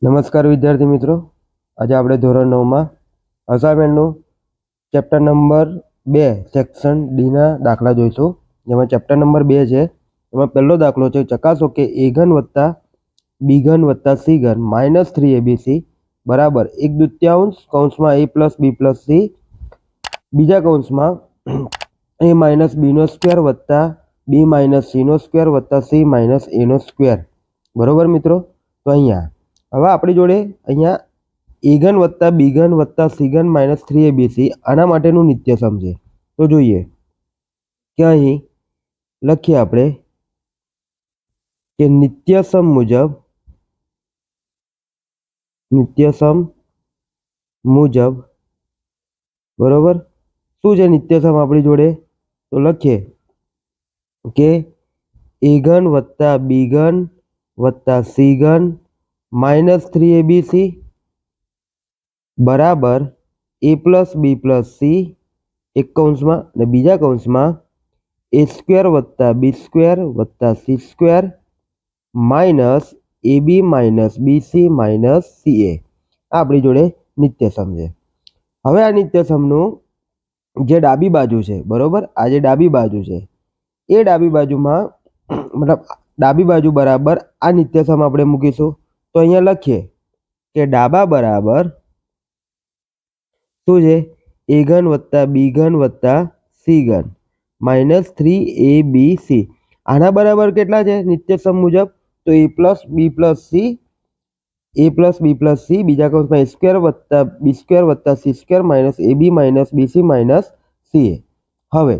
નમસ્કાર વિદ્યાર્થી મિત્રો, આજે આપણે ધોરણ 9 માં અસાઇનમેન્ટનું ચેપ્ટર નંબર 2 સેક્શન ડી ના દાખલા જોઈશું. જેમાં ચેપ્ટર નંબર 2 છે. એમાં પહેલો દાખલો છે, ચકાસો કે a ઘન વત્તા b ઘન વત્તા c ઘન માઇનસ 3abc બરાબર 1/2 કૌંસમાં a plus b plus c બીજા કૌંસમાં a માઇનસ b નો સ્ક્વેર વત્તા b માઇનસ c નો સ્ક્વેર વત્તા c માઇનસ a નો સ્ક્વેર. બરોબર મિત્રો, તો અહીંયા હવે આપણી જોડે અહીંયા a ઘન વત્તા b ઘન વત્તા c ઘન માઇનસ 3abc આના માટેનું નિત્યસમ છે. તો જોઈએ કે અહીં લખીએ આપણે કે નિત્યસમ મુજબ બરોબર શું છે નિત્યસમ આપણી જોડે? તો લખીએ કે a ઘન વત્તા b ઘન વત્તા c ઘન માઇનસ 3abc બરાબર a plus b plus c એક કૌંસમાં અને બીજા કૌંસમાં a સ્ક્વેર વત્તા b સ્ક્વેર વત્તા c square minus ab minus bc minus ca આપણી જોડે નિત્યસમ છે. હવે આ નિત્યસમનું જે ડાબી બાજુ છે બરોબર, આ જે ડાબી બાજુ છે એ ડાબી બાજુમાં મતલબ ડાબી બાજુ બરાબર આ નિત્યસમ આપણે મૂકીશું. તો અહીંયા લખીએ કે ડાબા બરાબર શું છે? a ઘન વત્તા b ઘન વત્તા c ઘન માઇનસ 3abc આના બરાબર કેટલા છે નિત્યસમ મુજબ? તો a plus b plus c બીજા કૌંસમાં a સ્ક્વેર વત્તા b સ્ક્વેર વત્તા c square minus ab minus bc minus ca. હવે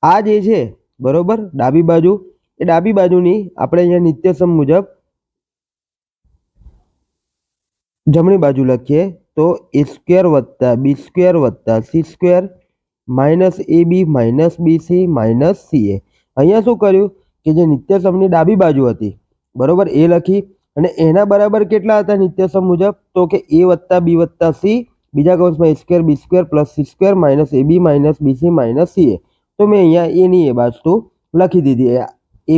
આ જે છે બરોબર ડાબી બાજુ, એ ડાબી બાજુની આપણે અહીંયા નિત્યસમ મુજબ જમણી બાજુ લખીએ તો a સ્ક્વેર વત્તા b સ્ક્વેર વત્તા c square minus ab minus bc minus ca. અહીંયા શું કર્યું કે જે નિત્યસમની ડાબી બાજુ હતી બરોબર એ લખી અને એના બરાબર કેટલા હતા નિત્યસમ મુજબ? તો કે a વત્તા b વત્તા c બીજા કૌંસમાં a square b square plus c square minus ab minus bc minus ca. તો મેં અહીંયા એની એ બાજુ લખી દીધી a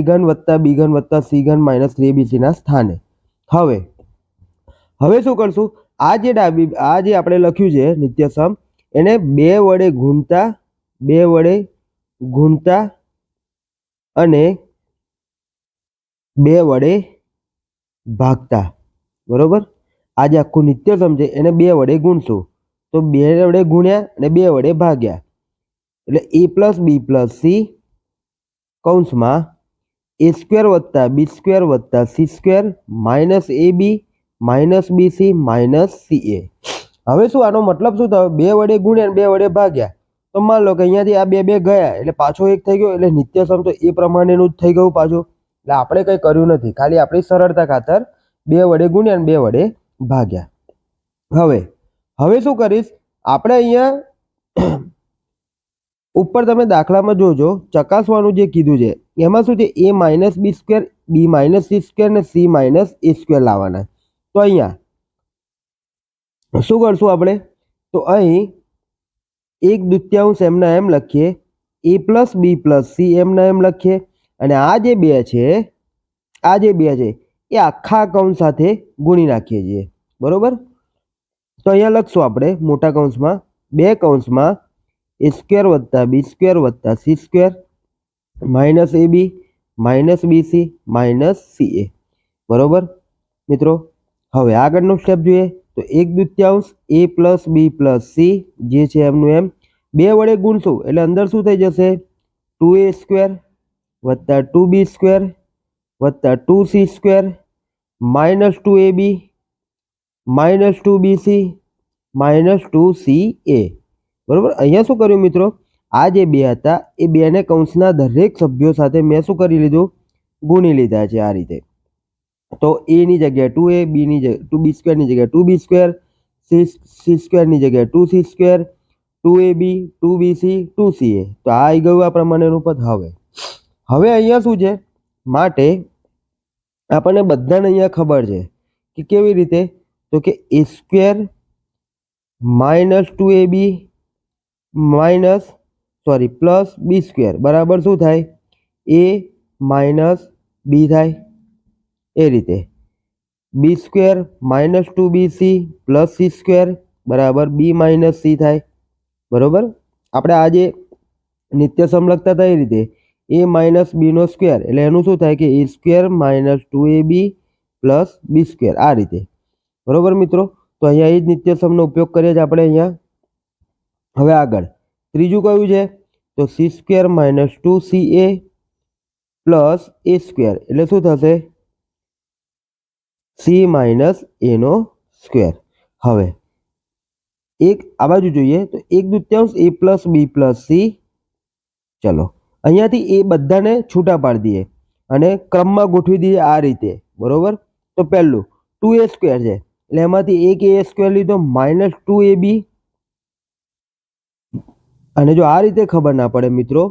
ઘન વત્તા b ઘન વત્તા c ઘન માઇનસ 3abc ના સ્થાને. હવે શું કરશું? આ જે આપણે લખ્યું છે નિત્યસમ એને 2 વડે ગુણતા અને 2 વડે ભાગતા બરોબર. આ જે આખું નિત્યસમ છે એને 2 વડે ગુણશું. તો 2 વડે ગુણ્યા અને 2 વડે ભાગ્યા એટલે a plus b plus c કૌંસમાં a સ્ક્વેર વત્તા b સ્ક્વેર વત્તા c square minus ab minus bc minus ca. હવે શું આનો મતલબ શું થયો? 2 વડે ગુણ્યા 2 વડે ભાગ્યા. તો માન લો કે અહીંયાથી આ 2 ગયા એટલે પાછો 1 થઈ ગયો એટલે નિત્યસમ તો એ પ્રમાણેનું જ થઈ ગયું પાછું. એટલે આપણે કંઈ કર્યું નથી, ખાલી આપણી સરળતા ખાતર 2 વડે ગુણ્યા અને 2 વડે ભાગ્યા. હવે શું કરીશ? આપણે અહીંયા ઉપર તમે દાખલામાં જોજો ચકાસવાનું જે કીધું છે એમાં શું છે? a minus b square b minus c square ને c માઇનસ a સ્ક્વેર લાવવાના. તો અહીંયા શું કરશું આપણે? તો અહીં 1/2 એમના એમ લખીએ, a plus b plus c એમના એમ લખીએ અને આ જે બે છે એ આખા કૌંસ સાથે ગુણી નાખીએ છીએ બરોબર. તો અહીંયા લખશું આપણે મોટા કૌંસમાં 2 કૌંસમાં a સ્ક્વેર વત્તા b સ્ક્વેર વત્તા c square minus ab minus bc minus ca બરોબર મિત્રો. હવે આગળનું સ્ટેપ જોઈએ તો 1/2 a plus b plus c જે છે એમનું એમ 2 વડે ગુણશું એટલે અંદર શું થઈ જશે? 2a સ્ક્વેર વત્તા 2b સ્ક્વેર વત્તા 2c square minus 2ab minus 2bc minus 2ca બરોબર. અહીંયા શું કર્યું મિત્રો? આ જે 2 હતા એ 2ને કૌંસના દરેક સભ્યો સાથે મેં શું કરી લીધું? ગુણી લીધા છે આ રીતે. તો a ની જગ્યાએ 2a, b ની જગ્યાએ 2b સ્ક્વેરની જગ્યાએ 2b સ્ક્વેર, c સ્ક્વેરની જગ્યાએ 2c square, 2ab 2bc 2ca. તો આ આવી ગયું આ પ્રમાણેનું પદ. હવે અહીંયા શું છે? માટે આપણને બધાને અહીંયા ખબર છે કે કેવી રીતે? તો કે a square minus 2ab plus b square બરાબર શું થાય? a માઇનસ b થાય. એ રીતે b square minus 2bc plus c square બરાબર બી માઇનસ સી થાય. બરોબર, આપણે આ જે નિત્ય સમ લખતા હતા એ રીતે એ માઇનસ બીનો સ્ક્વેર એટલે એનું શું થાય કે એ સ્ક્વેર માઇનસ 2ab પ્લસ બી સ્ક્વેર આ રીતે. બરોબર મિત્રો, તો અહીંયા એ જ નિત્ય સમનો ઉપયોગ કરીએ છીએ આપણે અહીંયા. હવે આગળ ત્રીજું કયું છે તો c square minus 2ca plus a square એટલે શું થશે સી માઇનસ એનો સ્ક્વેર. હવે એક આ બાજુ જોઈએ તો 1/2 એ પ્લસ બી પ્લસ સી. ચલો અહીંયાથી એ બધાને છૂટા પાડી દઈએ અને ક્રમમાં ગોઠવી દઈએ આ રીતે. બરોબર, તો પહેલું 2a સ્ક્વેર છે એટલે એમાંથી એક એ સ્ક્વેર લીધો માઇનસ 2ab. અને જો આ રીતે ખબર ના પડે મિત્રો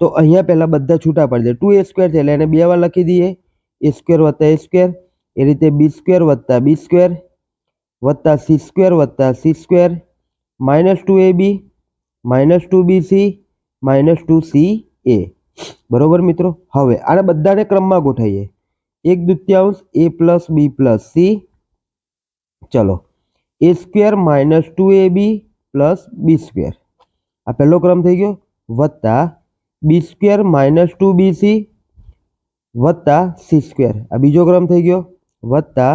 તો અહીંયા પહેલા બધા છૂટા પાડી દે. 2a સ્ક્વેર છે એટલે એને બે વાર લખી દઈએ એ સ્ક્વેર વત્તા એ સ્ક્વેર. એ રીતે બી સ્ક્વેર વત્તા બી સ્ક્વેર વત્તા સી સ્ક્વેર વત્તા c square minus 2ab minus 2bc minus 2ca. બરોબર મિત્રો, હવે આને બધાને ક્રમમાં ગોઠવીએ 1/2 એ પ્લસ બી પ્લસ સી. ચલો એ સ્ક્વેર માઇનસ 2ab પ્લસ બી સ્ક્વેર આ પહેલો ક્રમ થઈ ગયો વત્તા બી સ્ક્વેર માઇનસ 2bc વત્તા સી સ્ક્વેર આ બીજો ક્રમ થઈ ગયો વત્તા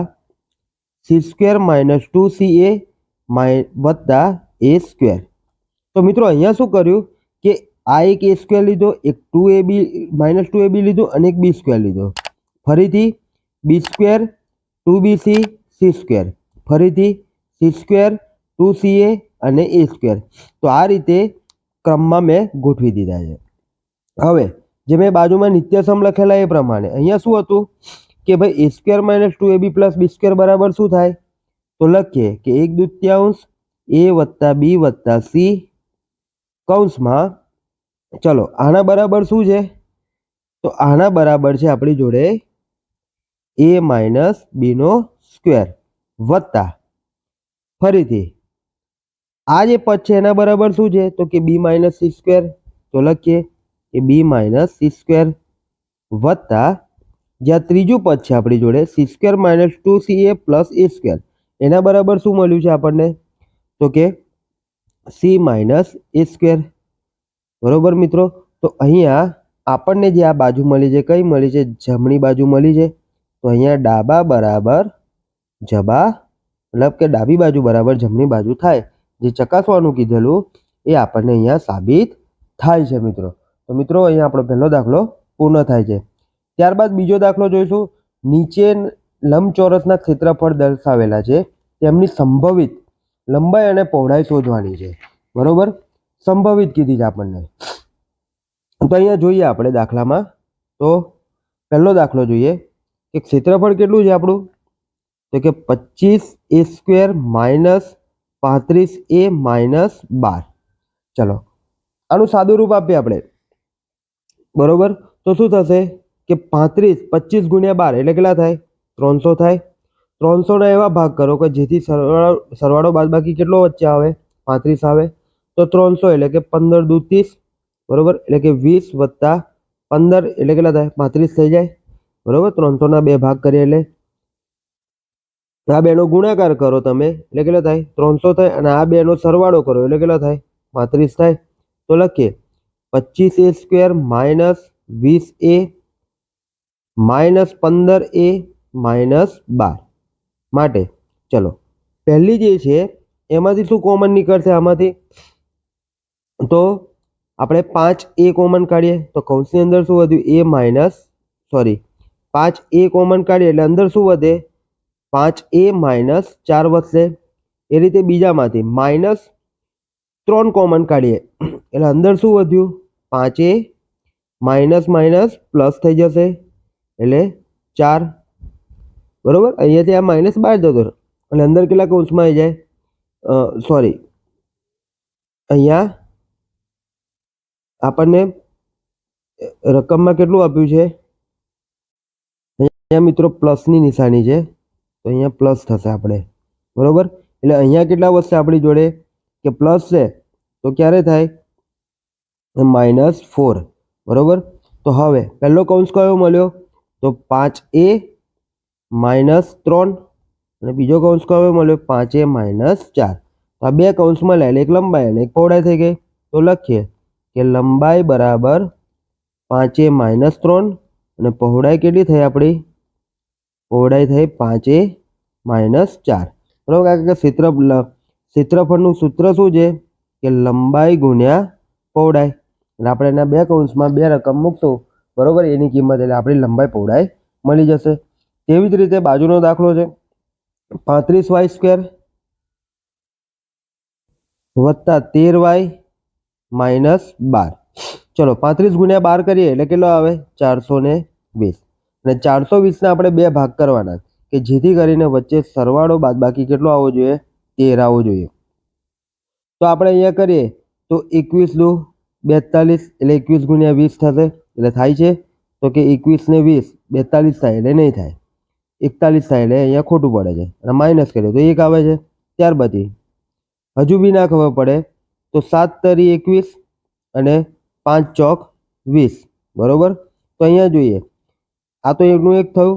સી સ્ક્વેર માઇનસ 2ca વત્તા એ સ્ક્વેર. તો મિત્રો અહીંયા શું કર્યું કે આ એક એ સ્ક્વેર લીધો, એક 2ab માઇનસ 2ab લીધું અને એક બી સ્ક્વેર લીધો. ફરીથી બી સ્ક્વેર 2bc સી સ્ક્વેર, ફરીથી સી સ્ક્વેર 2ca અને એ સ્ક્વેર. તો આ રીતે ક્રમમાં મેં ગોઠવી દીધા છે. હવે જે મેં બાજુમાં નિત્ય સમ લખેલા એ પ્રમાણે અહીંયા શું હતું કે ભાઈ એ સ્ક્વેર માઇનસ 2ab પ્લસ બી સ્ક્વેર બરાબર શું થાય તો લખીએ કે 1/2 એ વત્તા બી વત્તા સી કૌંસમાં. ચલો આના બરાબર શું છે તો આના બરાબર છે આપણી જોડે એ માઇનસ બીનો સ્ક્વેર વત્તા ફરીથી આ જે પદ છે એના બરાબર શું છે તો કે બી માઇનસ સી સ્ક્વેર. તો લખીએ કે બી માઇનસ સી સ્ક્વેર વત્તા જ્યાં ત્રીજું પદ છે આપણી જોડે c square minus 2ca plus a square એના બરાબર શું મળ્યું છે આપણને તો કે સી માઇનસ એ સ્ક્વેર. બરોબર મિત્રો, તો અહીંયા આપણને જે આ બાજુ મળી છે કઈ મળી છે જમણી બાજુ મળી છે. તો અહીંયા ડાબા બરાબર જબા મતલબ કે ડાબી બાજુ બરાબર જમણી બાજુ થાય જે ચકાસવાનું કીધેલું એ આપણને અહીંયા સાબિત થાય છે મિત્રો. તો મિત્રો અહીંયા આપણો પહેલો દાખલો પૂર્ણ થાય છે. ત્યારબાદ બીજો દાખલો જોઈશું. નીચે લંબચોરસના ક્ષેત્રફળ દર્શાવેલા છે તેમની સંભવિત લંબાઈ અને પહોળાઈ શોધવાની છે. બરોબર, સંભવિત કીધી છે આપણને. તો અહીંયા જોઈએ આપણે દાખલામાં તો પહેલો દાખલો જોઈએ કે ક્ષેત્રફળ કેટલું છે આપણું તો કે 25 એ સ્ક્વેર માઇનસ 35a માઇનસ 12. ચલો આનું સાદું રૂપ આપીએ આપણે. બરોબર, તો શું થશે કે 25 ગુણ્યા 12 એટલે કેટલા થાય 300 થાય. 300 એવા ભાગ કરો કે જેથી સરવાળો બાદબાકી કેટલો વચ્ચે આવે 35 આવે. તો 300 એટલે કે 15 દુ 30. બરોબર, એટલે કે 20 વત્તા 15 એટલે કેટલા થાય 35 થઈ જાય. બરોબર, 300 બે ભાગ કરીએ એટલે આ બેનો ગુણાકાર કરો તમે એટલે કેટલા થાય 300 થાય અને આ બેનો સરવાળો કરો એટલે કેટલા થાય 35 થાય. તો લખીએ 25a square minus 20a minus 15a minus 12 માટે ચલો પહેલી જે છે એમાંથી શું કોમન નીકળશે આમાંથી તો આપણે 5a કોમન કાઢીએ તો કૌંસની અંદર શું વધ્યું a માઇનસ 5a કોમન કાઢીએ એટલે અંદર શું વધે 5a માઇનસ 4 વધશે. એ રીતે બીજામાંથી માઇનસ 3 કોમન કાઢીએ એટલે અંદર શું વધ્યું 5a માઇનસ માઇનસ પ્લસ થઈ જશે એટલે 4. બરોબર, અહીંયાથી આ માઇનસ બહાર જતો એટલે અંદર કેટલા કૌંસમાં આવી જાય અહીંયા આપણને રકમમાં કેટલું આપ્યું છે અહીંયા મિત્રો પ્લસની નિશાની છે તો અહીંયા પ્લસ થશે આપણે. બરોબર, એટલે અહીંયા કેટલા વધશે આપણી જોડે કે પ્લસ છે તો ક્યારે થાય -4. બરોબર, તો હવે પહેલો કૌંસ કયો મળ્યો તો 5a -3 અને બીજો કૌંસ કયો મળ્યો 5a - 4. તો આ બે કૌંસમાં લે એક લંબાઈ અને એક પહોળાઈ થઈ ગઈ. તો લખીએ કે લંબાઈ બરાબર 5a - 3 અને પહોળાઈ કેટલી થઈ આપણી? પહોળાઈ થઈ 5a - 4. બરાબર, કારણ કે ક્ષેત્રફળનું સૂત્ર શું છે કે લંબાઈ ગુણ્યા પહોળાઈ. એટલે આપણે એના બે કૌંસમાં બે રકમ મૂકશું, બરોબર, એની કિંમત એટલે આપણી લંબાઈ પહોળાઈ મળી જશે. તેવી જ રીતે બાજુનો દાખલો છે 35y² વત્તા 13y - 12. ચલો 35 ગુણ્યા 12 કરીએ એટલે કેટલો આવે? 420. અને 420 ને આપણે બે ભાગ કરવાના કે જેથી કરીને વચ્ચે સરવાળો બાદબાકી કેટલો આવવો જોઈએ? 13 આવવો જોઈએ. તો આપણે અહીંયા કરીએ તો 21 દુ 42 એટલે 21 ગુણ્યા 20 થશે એટલે થાય છે. તો કે 21 ને 20 42 થાય એટલે નહીં થાય, 41 થાય એટલે અહીંયા ખોટું પડે છે અને માઇનસ કરીએ તો 1 આવે છે. ત્યારબાદ હજુ બી ના ખબર પડે તો 7 તરી 21 અને 5 ચોક 20. બરોબર, તો અહીંયા જોઈએ આ તો એકનું એક થયું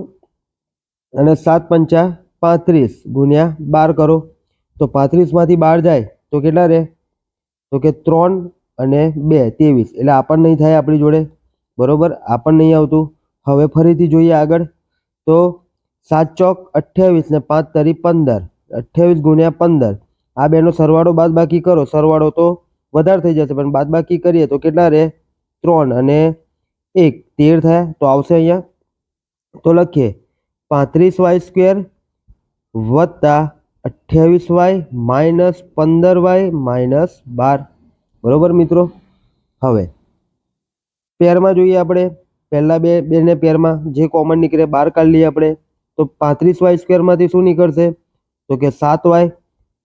અને 7 પંચા 35 ગુણ્યા 12 કરો તો 35 માંથી 12 જાય તો કેટલા રહે? તો કે 3 અને 2 23 એટલે આ પણ નહીં થાય આપણી જોડે. બરોબર, આ પણ નહીં આવતું. હવે ફરીથી જોઈએ આગળ તો 7 ચોક 28 ને 5 તરી 15, 28 ગુણ્યા 15. આ બેનો સરવાળો બાદબાકી કરો, સરવાળો તો વધારે થઈ જશે પણ બાદબાકી કરીએ તો કેટલા રહે? 3 અને 1 13 થયા. તો આવશે અહીંયા. તો લખીએ 35y² વત્તા 28y - 15y - 12. બરોબર મિત્રો. હવે પેરમાં જોઈએ આપણે, પહેલા બેને પેરમાં જે કોમન નીકળે બહાર કાઢી લઈએ આપણે. તો 35y² માંથી શું નીકળશે? તો કે 7y,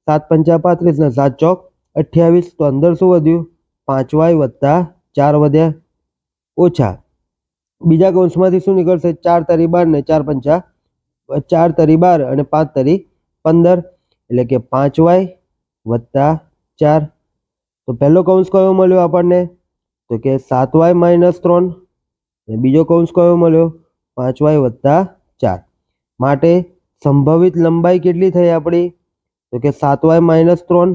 7 પંચા 35 ને 7 ચોક 28. તો અંદર શું વધ્યું? 5y વત્તા 4 વધ્યા ઓછા બીજા કૌંસમાંથી શું નીકળશે? 4 તરી 12 ને 4 પંચા 4 તરી 12 અને 5 તરી 15 એટલે કે 5y વત્તા 4. તો પહેલો કૌંસ કયો મળ્યો આપણને? તો કે 7y - 3 અને બીજો કૌંસ કયો મળ્યો? 5y વત્તા 4. માટે સંભવિત લંબાઈ કેટલી થઈ આપણી? તો કે 7y - 3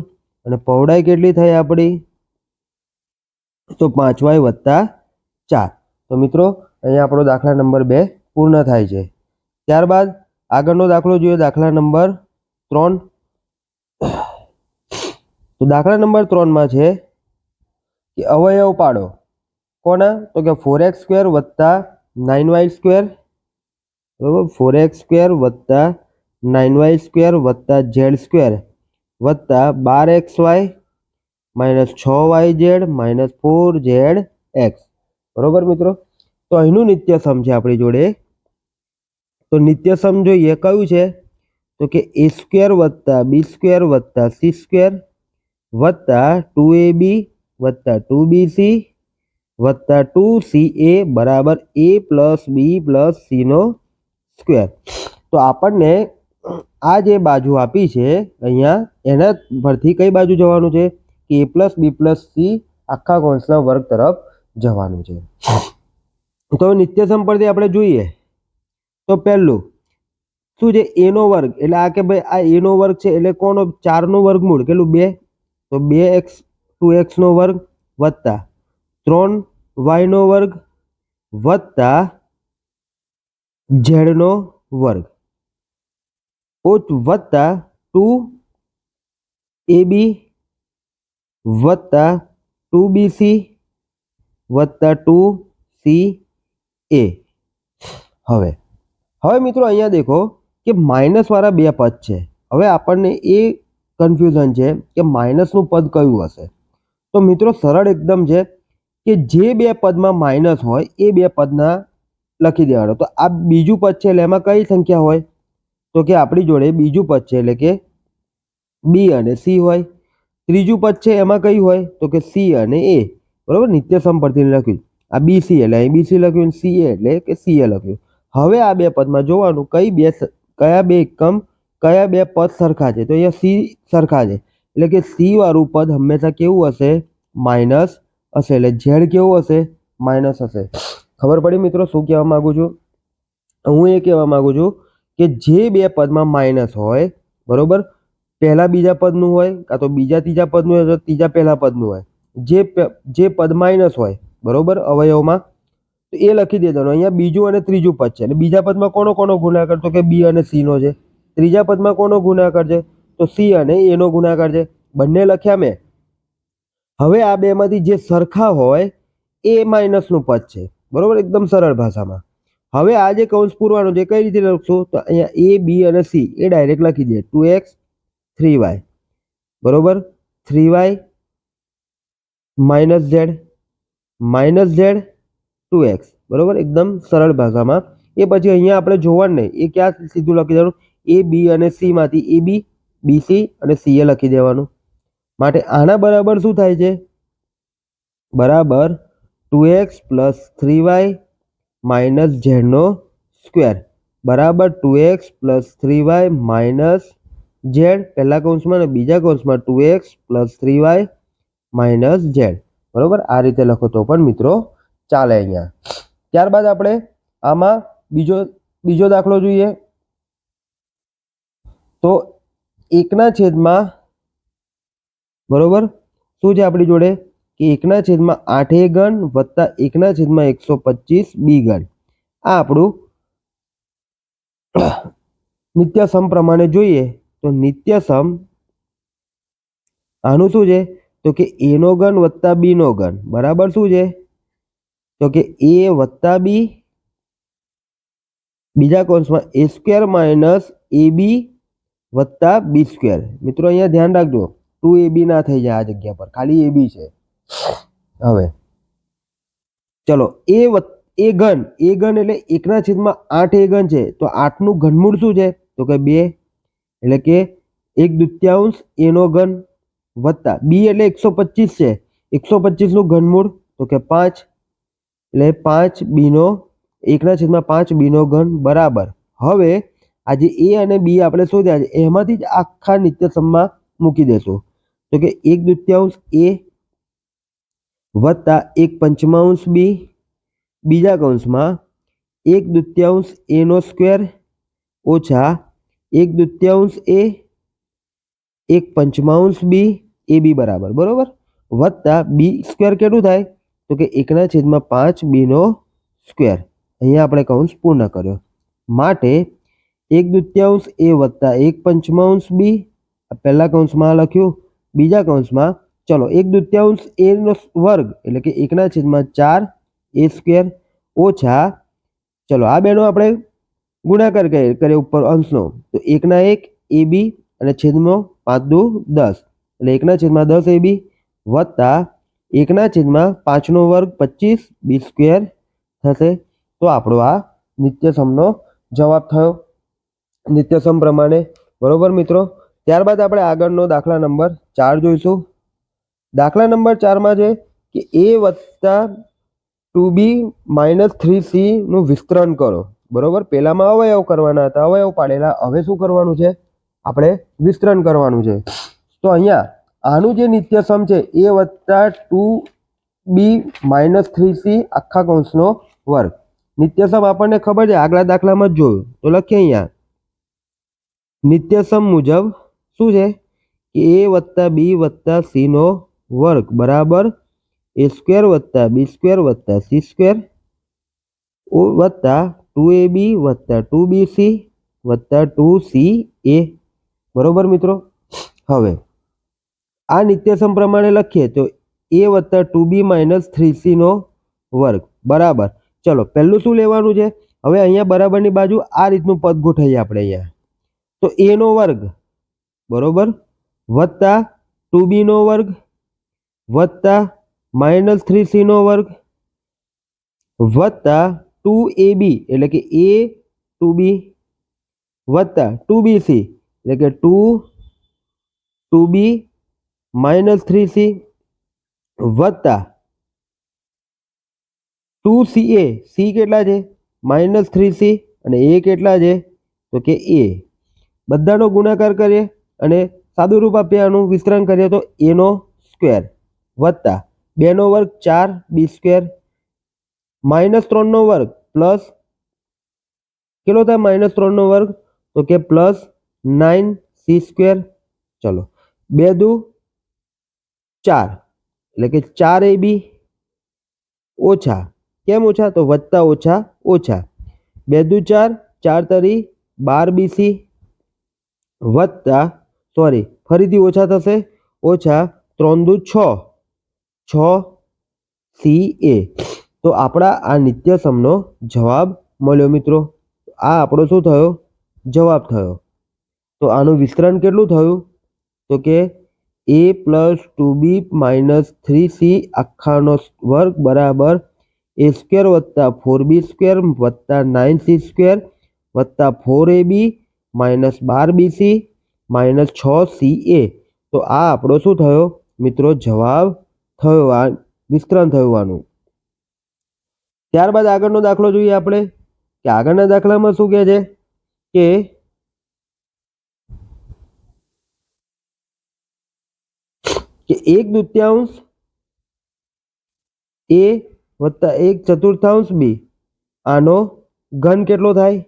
અને પહોળાઈ કેટલી થઈ આપણી? તો 5y વત્તા 4. તો મિત્રો અહીંયા આપણો દાખલા નંબર 2 પૂર્ણ થાય છે. ત્યારબાદ આગળનો દાખલો જોઈએ, દાખલા નંબર 3. તો દાખલા નંબર 3 માં છે કે અવયવ પાડો. કોના? તો કે 4x² વત્તા 9y². બરોબર, 4x² વત્તા 9y² વત્તા z² વત્તા 12xy - 6yz - 4zx. બરોબર મિત્રો. તો અહીંનું નિત્યસમ છે આપણી જોડે. તો નિત્યસમ જોઈએ કયું છે? તો કે a² વત્તા b² વત્તા c² વત્તા 2ab વત્તા 2bc વત્તા 2ca બરાબર a plus b plus c નો સ્ક્વેર. તો આપણને આ જે બાજુ આપી છે અહીંયા એના પરથી કઈ બાજુ જવાનું છે? કે a plus b plus c આખા કૌંસના વર્ગ તરફ જવાનું છે. તો નિત્યસમ પરથી આપણે જોઈએ તો પહેલું શું છે? a નો વર્ગ એટલે આ કે ભાઈ આ a નો વર્ગ છે એટલે કોનો? 4 નું વર્ગમૂળ કેટલું? 2. તો 2x 2x નો વર્ગ વત્તા 3y નો વર્ગ વત્તા z નો વર્ગ વત્તા 2ab વત્તા 2bc વત્તા 2ca. હવે મિત્રો અહીંયા દેખો કે માઇનસ વાળા બે પદ છે. હવે આપણને એ કન્ફ્યુઝન છે કે માઇનસનું પદ કયું હશે? તો મિત્રો સરળ એકદમ છે કે જે બે પદમાં માઇનસ હોય એ બે પદના લખી દેવાનો. તો આ બીજું પદ છે એટલે એમાં કઈ સંખ્યા હોય? તો કે આપણી જોડે બીજું પદ છે એટલે કે b અને c હોય. ત્રીજું પદ છે એમાં કઈ હોય? તો કે c અને a. બરોબર, નિત્યસમ પરથી લખ્યું આ bc એટલે અહીં bc લખ્યું, ca એટલે કે ca લખ્યું. હવે આ બે પદમાં જોવાનું કયા બે એકમ કયા બે પદ સરખા છે? તો અહીંયા c સરખા છે એટલે કે c વાળું પદ હંમેશા કેવું હશે? માઇનસ હશે. એટલે z કેવું હશે? માઇનસ હશે. ખબર પડી મિત્રો શું કહેવા માંગુ છું? હું એ કહેવા માંગુ છું કે જે બે પદમાં માઇનસ હોય, બરોબર, પહેલા બીજા પદનું હોય કાં તો બીજા ત્રીજા પદનું હોય તો ત્રીજા પહેલા પદનું હોય, જે પદ માઇનસ હોય, બરોબર, અવયવમાં, તો એ લખી દેવાનું. અહીંયા બીજું અને ત્રીજું પદ છે, અને બીજા પદમાં કોનો ગુણાકાર, તો કે બી અને સી નો છે. ત્રીજા પદમાં કોનો ગુણાકાર છે, તો સી અને એ નો ગુણાકાર છે. બંને લખ્યા મેં. હવે આ બેમાંથી જે સરખા હોય એ માઇનસનું પદ છે, બરોબર, એકદમ સરળ ભાષામાં. હવે આ જે કૌંસ પૂરવાનો છે કઈ રીતે લખશું, તો અહીંયા એ બી અને સી એ ડાયરેક્ટ લખી દે. 2x 3y, બરોબર, 3y માઇનસ z 2x, બરોબર, એકદમ સરળ ભાષામાં. એ પછી અહીંયા આપણે જોવાનું નહીં, એ ક્યાં સીધું લખી દેવાનું, એ બી અને સી માંથી એ બી, બીસી અને સી એ લખી દેવાનું. માટે આના બરાબર શું થાય છે, બરાબર 2x plus 3y minus z નો સ્ક્વેર બરાબર 2x plus 3y minus z, પહેલા કૌંસમાં અને બીજા કૌંસમાં 2x plus 3y minus z, બરોબર. આ રીતે લખો તો પણ મિત્રો ચાલે અહીંયા. ત્યારબાદ આપણે આમાં બીજો દાખલો જોઈએ. તો 1/, બરોબર, શું છે આપણી જોડે કે 1/8a ઘન વત્તા 1/125 બી ઘન. આ આપણું નિત્યસમ પ્રમાણે જોઈએ તો નિત્યસમ આનું શું છે, તો કે a નો ઘન વત્તા b નો ઘન બરાબર શું છે, તો કે a વત્તા b, બીજા કૌંસમાં a સ્ક્વેર માઇનસ ab વત્તા b સ્ક્વેર. મિત્રો અહીંયા ધ્યાન રાખજો 2ab ના થઈ જાય આ જગ્યા પર, ખાલી ab છે. હવે ચલો એ ઘન એટલે 1/8 એ ઘન છે, તો 8 નું ઘનમૂળ શું છે, તો કે 2, એટલે કે 1/2 a નો ઘન વત્તા b એટલે 125 છે, 125 નું ઘનમૂળ તો કે 5, એટલે 5 b નો 1/5 b નો ઘન બરાબર. હવે આ જે a અને b આપણે શોધ્યા છે એમાંથી જ આખા નિત્યસમમાં મૂકી દેશું. તો કે 1/2 a વત્તા 1/5 b, બીજા કૌંસમાં 1/2 a નો સ્ક્વેર ઓછા 1/2 a 1/5 b એ બી બરાબર, બરોબર, વત્તા બી સ્ક્વેર કેટલું થાય, તો કે 1/5 b નો સ્ક્વેર. અહીંયા આપણે કૌંસ પૂર્ણ કર્યો. માટે 1/2 a વત્તા 1/5 b પહેલા કૌંસમાં લખ્યું, બીજા કૌંસમાં ચલો 1/2 a નો વર્ગ એટલે કે 1/4 a સ્ક્વેર ઓછા, ચલો આ બેનો આપણે ગુણાકાર કરીએ ઉપર અંશનો, તો 1/1 a b અને છેદમાં 5 × 10 એટલે 1/10 ab વત્તા 1/5 નો વર્ગ 25 b સ્ક્વેર થશે. તો આપણો આ નિત્યસમનો જવાબ થયો નિત્યસમ પ્રમાણે, બરોબર મિત્રો. ત્યારબાદ આપણે આગળનો દાખલા નંબર 4 જોઈશું. દાખલા નંબર 4માં છે કે a વત્તા 2b માઇનસ 3c નું વિસ્તરણ કરો, બરોબર. પહેલામાં અવયવ કરવાના હતા, અવયવ પાડેલા, હવે શું કરવાનું છે, આપણે વિસ્તરણ કરવાનું છે. તો અહીંયા આનું જે નિત્યસમ છે a વત્તા 2b માઇનસ 3c આખા કૌંસનો વર્ગ. નિત્યસમ આપણને ખબર છે, આગલા દાખલામાં જ જોયું, તો લખીએ અહીંયા નિત્યસમ મુજબ શું છે કે a વત્તા b વત્તા c નો વર્ગ બરાબર a સ્ક્વેર વત્તા b સ્ક્વેર વત્તા c સ્ક્વેર વત્તા 2ab વત્તા 2bc વત્તા 2ca, બરોબર મિત્રો. હવે આ નિત્યસમ પ્રમાણે લખીએ તો a વત્તા 2b માઇનસ 3c નો વર્ગ બરાબર, ચલો પહેલું શું લેવાનું છે, હવે અહીંયા બરાબરની બાજુ આ રીતનું પદ ગોઠવીએ આપણે અહીંયા, તો a નો વર્ગ બરોબર વત્તા 2b નો વર્ગ વત્તા માઇનસ 3c નો વર્ગ વત્તા 2ab એટલે કે a 2b વત્તા 2bc એટલે કે 2b માઇનસ 3c વત્તા 2ca, c કેટલા છે માઇનસ 3c અને a કેટલા છે તો કે a. બધાનો ગુણાકાર કરીએ અને સાદું રૂપ આપીએ, આનું વિસ્તરણ કરીએ તો a નો સ્ક્વેર વત્તા 2 નો વર્ગ 4 b સ્ક્વેર માઇનસ 3 નો વર્ગ પ્લસ કેટલો થાય માઇનસ 3 નો વર્ગ તો કે +9c²। ચલો 2 દુ 4 એટલે કે 4ab ઓછા, કેમ ઓછા? તો વત્તા ઓછા ઓછા, 2 દુ 4, 4 તરી 12bc વત્તા ફરીથી ઓછા થશે, ઓછા 3 દુ 6, 6ca। તો આપણા આ નિત્યસમનો જવાબ મળ્યો મિત્રો। આ આપણો શું થયો? જવાબ થયો। તો આનું વિસ્તરણ કેટલું થયું? તો કે a + 2b - 3c આખાનો વર્ગ બરાબર a² + 4b² + 9c² + 4ab - 12bc - 6ca। તો આ આપણો શું થયો મિત્રો? જવાબ થયો। આ વિસ્તરણ થયું આનું। ત્યારબાદ આગળનો દાખલો જોઈએ આપણે કે આગળના દાખલામાં શું કહે છે કે 1/2 a વત્તા 1/4 b આનો ઘન કેટલો થાય?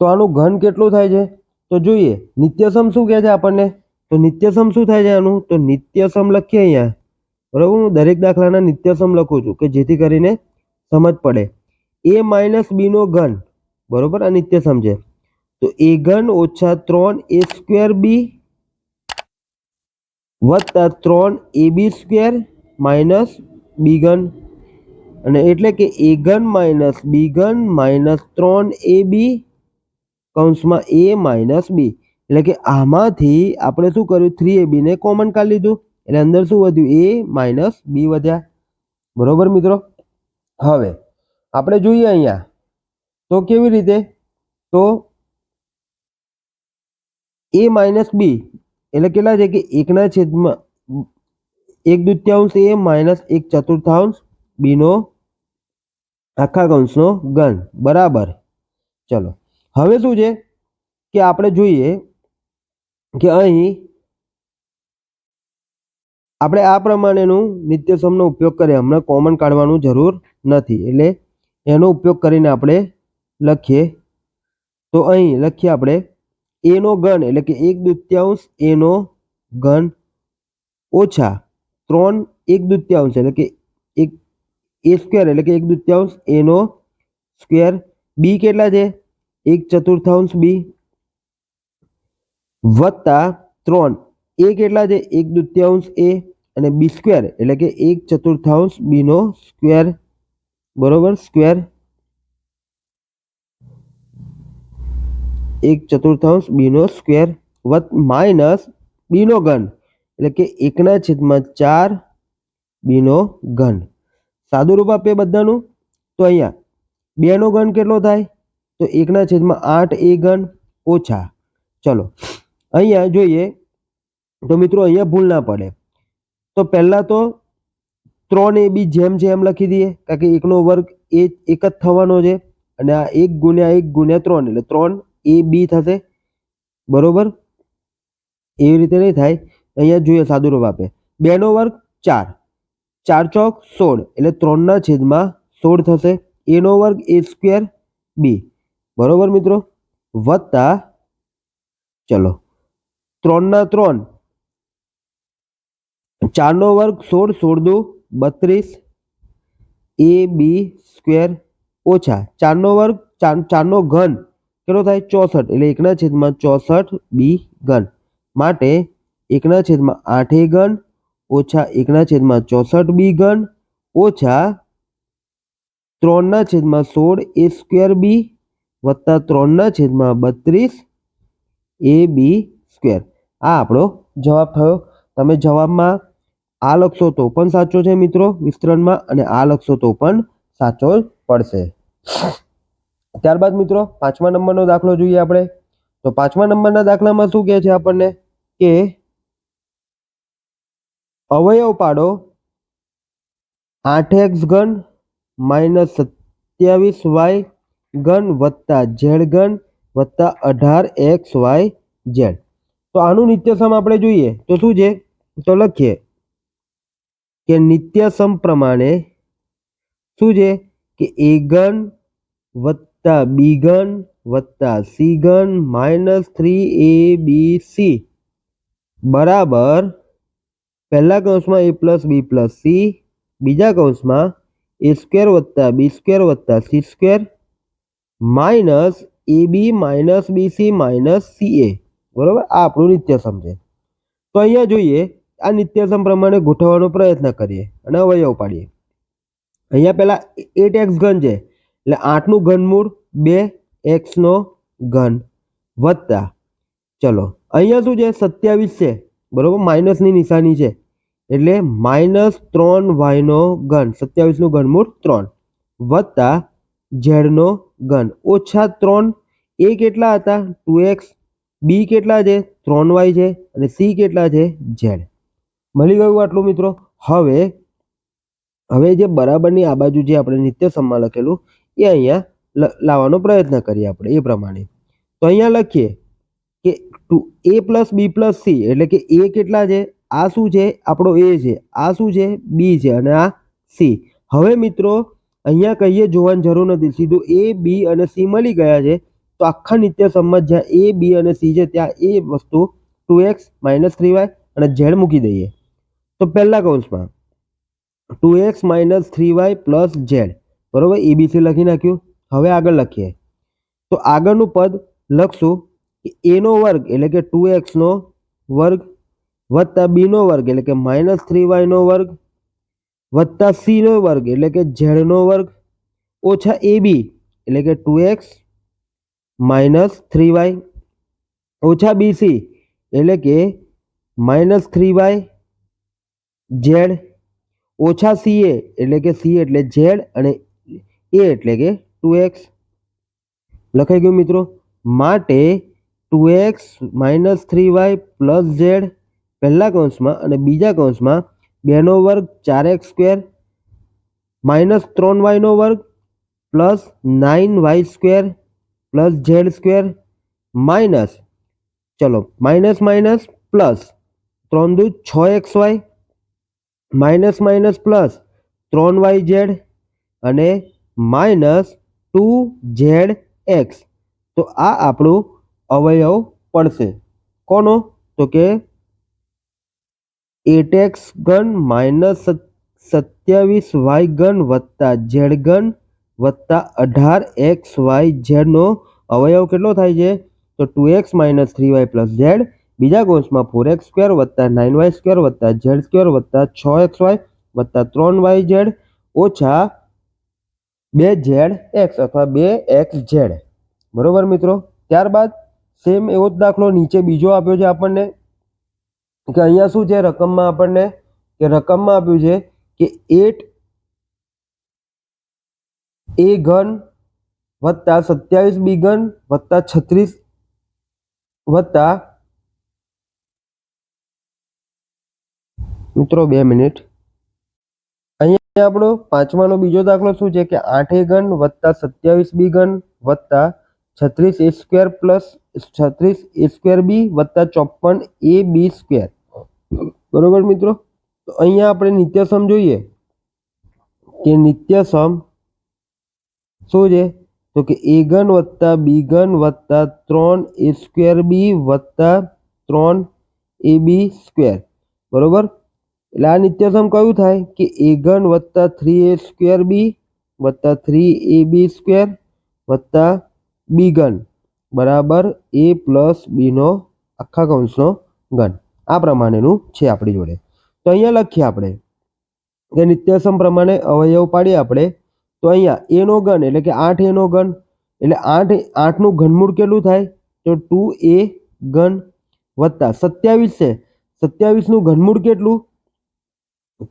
તો આનું ઘન કેટલું થાય છે? તો જોઈએ નિત્યસમ શું કહે છે આપણને? તો નિત્યસમ શું થાય છે આનું? તો નિત્યસમ લખીએ અહીંયા, બરાબર? હું દરેક દાખલાના નિત્યસમ લખું છું કે જેથી કરીને સમજ પડે। a - b નો ઘન, બરોબર? આ નિત્યસમ છે। તો a ઘન ઓછા 3a² b વત્તા 3ab² માઇનસ b ઘન, અને એટલે કે a ઘન માઇનસ b ઘન માઇનસ 3ab કૌંસમાં a માઇનસ b। એટલે કે આમાંથી આપણે શું કર્યું? 3ab ને કોમન કાઢી લીધું, એટલે અંદર શું વધ્યું? a માઇનસ b વધ્યા, બરોબર મિત્રો? હવે આપણે જોઈએ અહીંયા તો કેવી રીતે? તો a માઇનસ b એટલે કેટલા છે કે 1/1/2 a માઇનસ 1/4 b નો આખા કૌંસનો ઘન બરાબર। ચલો હવે શું છે કે આપણે જોઈએ કે અહીં આપણે આ પ્રમાણેનું નિત્યસમનો ઉપયોગ કરીએ। હમણાં કોમન કાઢવાનું જરૂર નથી, એટલે એનો ઉપયોગ કરીને આપણે લખીએ। તો અહીં લખીએ આપણે a નો ઘન એટલે કે 1/2 a નો ઘન ઓછા 3 1/2 એટલે કે a² એટલે કે 1/2 a નો સ્ક્વેર, b કેટલા છે? 1/4 b વત્તા 3 a કેટલા છે? 1/2 a અને b² એટલે કે 1/4 b નો સ્ક્વેર, બરોબર? સ્ક્વેર 1/4 b નો સ્ક્વેર માઇનસ b નો ઘન એટલે કે 1/4 b નો ઘન। સાદું રૂપ આપીએ બધાનું તો અહીંયા 2 નો ઘન કેટલો થાય? તો 1/8 a ઘન ઓછા, ચલો અહીંયા જોઈએ તો મિત્રો અહીંયા ભૂલ ના પડે, તો પહેલા તો 3ab જેમ લખી દઈએ, કારણ કે 1 નો વર્ગ એ એક જ થવાનો છે, અને આ 1 × 1 × 3 એટલે 3ab થશે, બરોબર? એવી રીતે નહીં થાય। અહીંયા જોઈએ સાદું રૂપ આપે 2 નો વર્ગ 4, 4 ચોક 16 એટલે 3/16 થશે, a નો વર્ગ a² b, બરોબર મિત્રો? વત્તા ચલો 3/3 4 નો વર્ગ 16, 16 દુ 32 ab² ઓછા 4 નો વર્ગ 4 નો ઘન કેટલો થાય? 64 એટલે 1/64 b ઘન, માટે 1/8 a ઘન ઓછા 1/64 b ઘન ઓછા 3/16 a² b વત્તા 3/32 ab²। આ આપણો જવાબ થયો। તમે જવાબમાં આ લખશો તો પણ સાચો છે મિત્રો વિસ્તરણમાં, અને આ લખશો તો પણ સાચો જ પડશે। ત્યારબાદ મિત્રો 5મા નંબરનો દાખલો જોઈએ આપણે। તો 5મા નંબરના દાખલામાં શું કહે છે આપણને કે અવયવ પાડો 8x ઘન માઇનસ 27y ઘન વત્તા z ઘન વત્તા 18xyz। તો આનું નિત્યસમ આપણે જોઈએ તો શું છે? તો લખીએ કે નિત્યસમ પ્રમાણે શું છે કે a ઘન વત્તા બી ઘન વત્તા સી ઘન -3abc બરાબર પહેલા કૌંસમાં a plus b plus c, બીજા કૌંસમાં a સ્ક્વેર વત્તા બી સ્ક્વેર વત્તા c square minus AB minus BC minus CA. બરોબર, આ આપણું નિત્યસમ છે. તો અહીંયા જોઈએ આ નિત્યસમ પ્રમાણે ગોઠવવાનો પ્રયત્ન કરીએ અને અવયવ પાડીએ. અહીંયા પહેલા 8x ઘન છે એટલે 8નું ઘનમૂળ 2x નો ઘન વત્તા ચલો અહીંયા શું છે 27 છે બરોબર, માઇનસની નિશાની છે એટલે -3y નો ઘન, 27 નું ઘનમૂળ 3 વત્તા z નો ઘન ઓછા 3. a કેટલા હતા 2x, b કેટલા છે 3y છે અને c કેટલા છે z. મળી ગયું આટલું મિત્રો. હવે જે બરાબરની આ બાજુ જે આપણે નિત્યસમમાં લખેલું એ અહીંયા લાવવાનો પ્રયત્ન કરીએ આપણે એ પ્રમાણે. તો અહીંયા લખીએ કે a plus b plus c એટલે કે a કેટલા છે, આ શું છે આપણો a છે, આ શું છે b છે અને આ c. હવે મિત્રો અહીંયા કહીએ જોવાની જરૂર નથી, સીધું a b અને c મળી ગયા છે. તો આખા નિત્યસમમાં જ્યાં a b અને c છે ત્યાં એ વસ્તુ 2x - 3y અને z મૂકી દઈએ. તો પહેલા કૌંસમાં 2x - 3y પ્લસ z બરોબર, abc લખી નાખ્યું. હવે આગળ લખીએ તો આગળનું પદ લખશું a નો વર્ગ એટલે કે 2x નો વર્ગ વત્તા b નો વર્ગ એટલે કે -3y નો વર્ગ વત્તા c નો વર્ગ એટલે કે z નો વર્ગ ઓછા ab એટલે કે 2x - 3y ઓછા bc એટલે કે -3y z ઓછા ca એટલે કે c એટલે z અને a એટલે કે 2x. લખાઈ ગયું મિત્રો. માટે 2x - 3y પ્લસ z પહેલા કૌંસમાં અને બીજા કૌંસમાં 2 નો વર્ગ 4x સ્ક્વેર -3y નો વર્ગ plus 9y square plus z square minus ચલો માઇનસ માઇનસ પ્લસ 3 દુ 6xy minus minus plus 3yz અને માઇનસ 2zx. તો આ આપણું અવયવ પડશે કોનો, તો કે 8x ઘન -27y ઘન વત્તા z ઘન વત્તા 18xyz નો અવયવ કેટલો થાય છે તો 2x - 3y પ્લસ z, બીજા કૌંસમાં 4x સ્ક્વેર વત્તા 9y સ્ક્વેર વત્તા z સ્ક્વેર વત્તા 6xy વત્તા 3yz ઓછા 2zx અથવા 2xz. બરોબર મિત્રો. ત્યારબાદ સેમ એવો જ દાખલો નીચે બીજો આપ્યો છે આપણને કે અહીંયા શું છે રકમમાં આપણને કે રકમમાં આપ્યું છે કે 8a ઘન વત્તા 27b ઘન વત્તા 36 વત્તા મિત્રો 2 મિનિટ. અહીંયા આપણો પાંચમાનો બીજો દાખલો શું છે કે 8a ઘન વત્તા 27b ઘન વત્તા 36a square plus 36a square બી વત્તા 54ab સ્ક્વેર. બરોબર મિત્રો. તો અહીંયા આપણે નિત્યસમ જોઈએ કે નિત્યસમ શું છે તો કે a ઘન વત્તા બી ઘન વત્તા 3a સ્ક્વેર બી વત્તા 3ab સ્ક્વેર. બરોબર. એટલે આ નિત્યસમ કયું થાય કે a ઘન વત્તા 3a સ્ક્વેર બી વત્તા 3ab સ્ક્વેર વત્તા બી ઘન બરાબર a પ્લસ બી નો આખા કૌંસનો ઘન. આ પ્રમાણેનું છે આપણી જોડે. તો અહીંયા લખીએ આપણે કે નિત્યસમ પ્રમાણે અવયવ પાડીએ આપણે. તો અહીંયા a નો ઘન એટલે કે 8a નો ઘન એટલે 8નું ઘનમૂળ કેટલું થાય તો 2a ઘન વત્તા 27 છે, 27 નું ઘનમૂળ કેટલું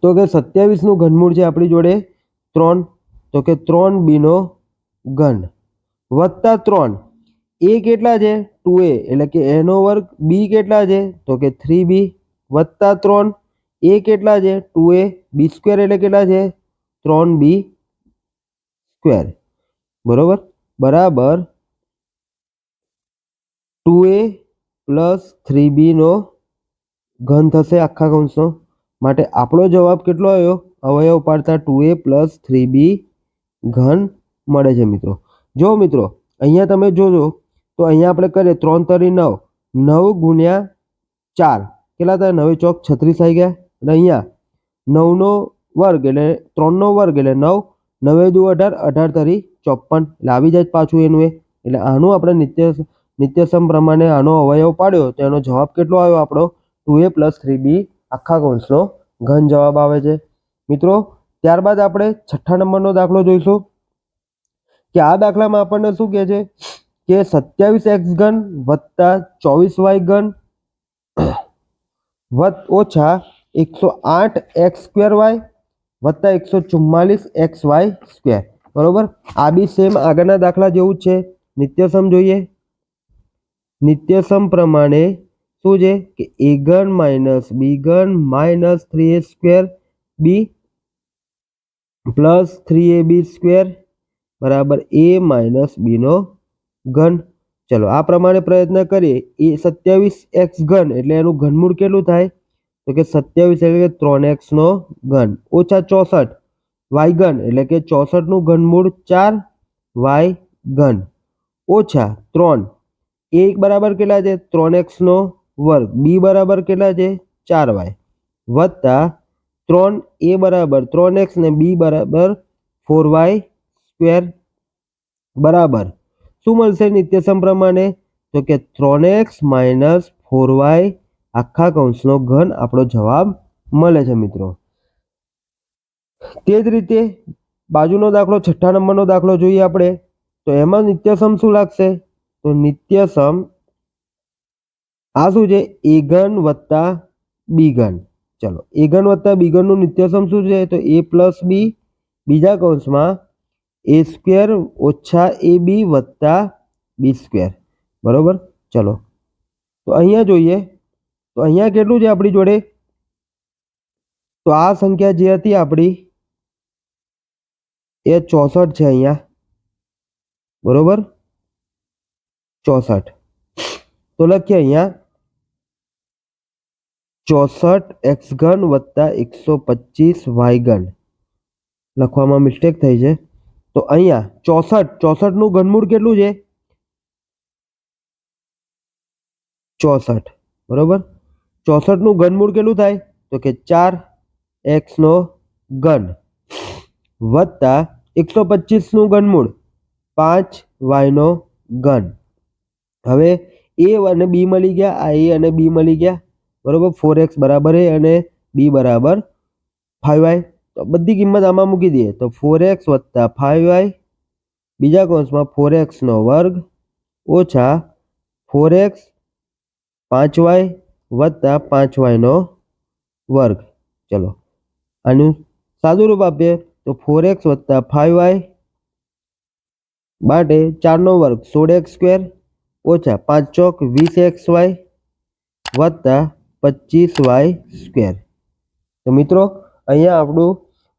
તો કે 27 નું ઘનમૂળ છે આપણી જોડે 3, તો કે 3b નો ઘન વત્તા 3 a કેટલા છે 2a એટલે કે a નો વર્ગ, b કેટલા છે તો કે 3b વત્તા 3 a કેટલા છે 2a, b સ્ક્વેર એટલે કેટલા છે 3b સ્ક્વેર. બરોબર. બરાબર 2a પ્લસ 3b નો ઘન થશે આખા કૌંસનો. માટે આપણો જવાબ કેટલો આવ્યો અવયવ પાડતા 2a પ્લસ 3b ઘન મળે છે મિત્રો. જો મિત્રો અહીંયા તમે જોજો તો અહીંયા આપણે કરીએ 3 તરી 9, 9 ગુણ્યા 4 કેટલા થાય? 9 ચોક 36 આવી ગયા. અને અહીંયા 9 નો વર્ગ એટલે 3 નો વર્ગ એટલે 9, 9 દુ 18, 18 તરી 54 એટલે આવી જાય પાછું એનું એટલે આનું આપણે નિત્યસમ પ્રમાણે આનો અવયવ પાડ્યો તો એનો જવાબ કેટલો આવ્યો આપણો? 2a + 3b આખા કૌંસનો ઘન જવાબ આવે છે મિત્રો. ત્યારબાદ આપણે 6થા નંબરનો દાખલો જોઈશું કે આ દાખલામાં આપણને શું કહે છે કે 27x ઘન વત્તા 24y ઘન ઓછા 108x²y વત્તા 144xy². બરોબર. આ બી સેમ આગળના દાખલા જેવું જ છે. નિત્યસમ જોઈએ. નિત્યસમ પ્રમાણે શું છે કે a ઘન માઇનસ b ઘન માઇનસ 3a²b પ્લસ 3ab² બરાબર a માઇનસ b નો ઘન. ચલો આ પ્રમાણે પ્રયત્ન કરીએ. એ 27x ઘન એટલે એનું ઘનમૂળ કેટલું થાય? તો કે 27 એટલે કે 3x નો ઘન ઓછા 64y ઘન એટલે કે 64 નું ઘનમૂળ 4y ઘન ઓછા 3 a બરાબર કેટલા છે? 3x નો વર્ગ. b બરાબર કેટલા છે? 4y વત્તા 3a બરાબર 3x ને b બરાબર 4y² બરાબર શું મળશે નિત્યસમ પ્રમાણે? તો કે 3x માઇનસ 4y આખા કૌંસનો ઘન આપણો જવાબ મળે છે મિત્રો. તે જ રીતે બાજુનો દાખલો 6થા નંબરનો દાખલો જોઈએ આપણે તો એમાં નિત્યસમ શું લાગશે? તો નિત્યસમ આ શું છે? a ઘન વત્તા b ઘન. ચલો a ઘન વત્તા b ઘનનું નિત્યસમ શું છે? તો a + b બીજા કૌંસમાં a² ઓછા ab વત્તા b². બરોબર. ચલો તો અહીંયા જોઈએ તો અહીંયા કેટલું છે આપણી જોડે? તો આ સંખ્યા જે હતી આપણી એ 64 છે અહીંયા. બરોબર. 64 તો લખીએ અહીંયા 64x ઘન વત્તા 125y ઘન. લખવામાં મિસ્ટેક થઈ છે. તો અહીંયા 64 નું ઘનમૂળ કેટલું છે? 64. બરોબર. 64 નું ઘનમૂળ કેટલું થાય? તો કે 4x નો ઘન વત્તા 125 નું ઘનમૂળ 5y નો ઘન. હવે a અને b મળી ગયા. આ a અને b મળી ગયા. બરોબર. 4x બરાબર a અને b બરાબર 5y. તો બધી કિંમત આમાં મૂકી દઈએ તો 4x વત્તા 5y બીજા કૌંસમાં 4x નો વર્ગ ઓછા 4x 5y વત્તા 5y નો વર્ગ. ચલો આનું સાદું રૂપ આપીએ તો 4x વત્તા 5y માટે 4 નો વર્ગ 16x² ઓછા 5 ચોક 20xy વત્તા 25y². તો મિત્રો અહીંયા આપણું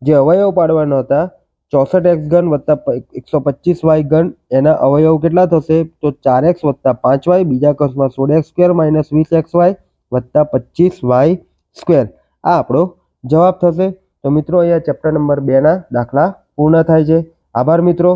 જે અવયવ પાડવાના હતા 64x ઘન વત્તા 125y ઘન એના અવયવ કેટલા થશે? તો 4x વત્તા 5y બીજા કૌંસમાં 16x² માઇનસ 20xy વત્તા 25y². આ આપણો જવાબ થશે. તો મિત્રો અહીંયા ચેપ્ટર નંબર 2 ના દાખલા પૂર્ણ થાય છે. આભાર મિત્રો.